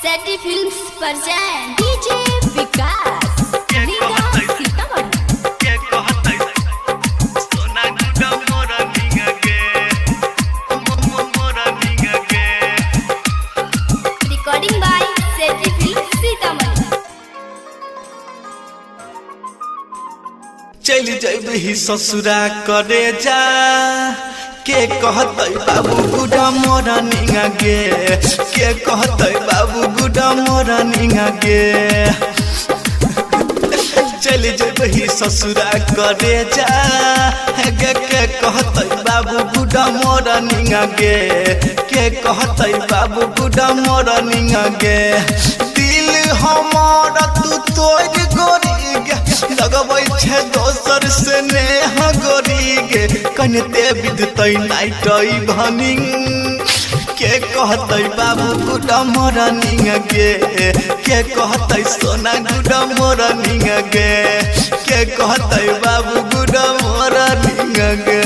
सेटी फिल्म्स पर जाएं DJ Vikas Riga Sitamarhi recording by Seti films Sitamarhi. चली जैबही ससुरा करे जा के कहते बाबू गुडा मोरा निंगा गे के कहते बाबू गुडा मोरा निंगा गे चली जैबही ससुरा करे जा के कहते बाबू गुडा मोरा निंगा गे के कहते बाबू गुडा मोरा निंगा गे दिल हमारा तू तोड़ गोरी लगबै छे दोसर से नेह गोरी गे कनते विदतै नाइटै भनिंग के कहतै बाबू गुडा मोरा निंग गे के कहतै सोना गुडा मोरा निंग गे के कहतै बाबू गुडा मोरा निंग गे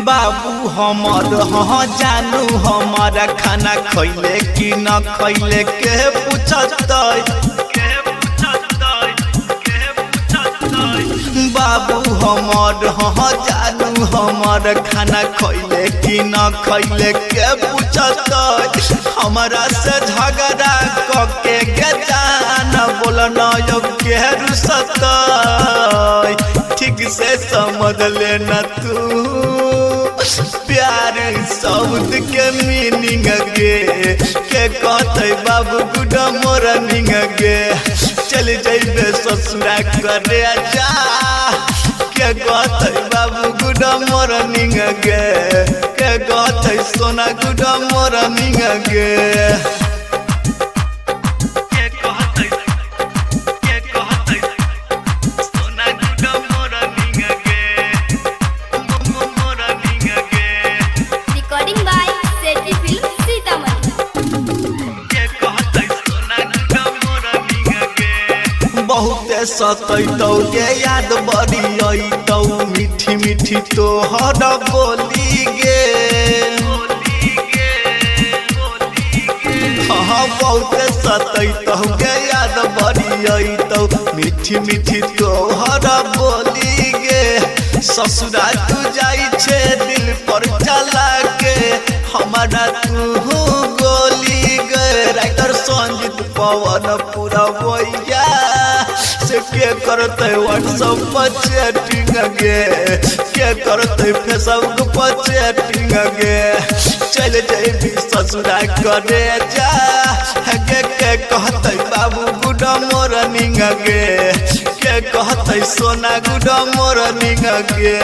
बाबू हमर हाँ जानू हमारा खाना खैले कि न खैले के पूछतै बाबू हमर हाँ जानू हमार खाना खैले कि न खैले के पूछतै हमारा से झगड़ा कके के जान बोल न के रुसतै ठीक से समझ लेना तू प्यार शब्द के मीनिंग गे के कहते बाबू गुडा मोरा निंग गे चल जैबे ससुरा करे जा के कहते बाबू गुडा मोरा निंग गे के कहते सोना गुडा मोरा निंग गे बहुते सतैतौ गे याद बड़ी अइतौ मीठी मीठी तोहर बोली गे हाँ बहुते सतैतौ गे याद बड़ी अइतौ मीठी मीठी तोहर बोली गे ससुरा तू जाई छे दिल पर चला के हमारा तू गोली गे राइटर संजीत पवन पूरा बोया से के करते व्हाट्सएप पर चैटिंग गे के करते फेसबुक पर चैटिंग गे चल जैबी ससुरा करे जा गे के कहते बाबू गुडा मोरा निंग गे के कहते सोना गुडा मोरा निंग गे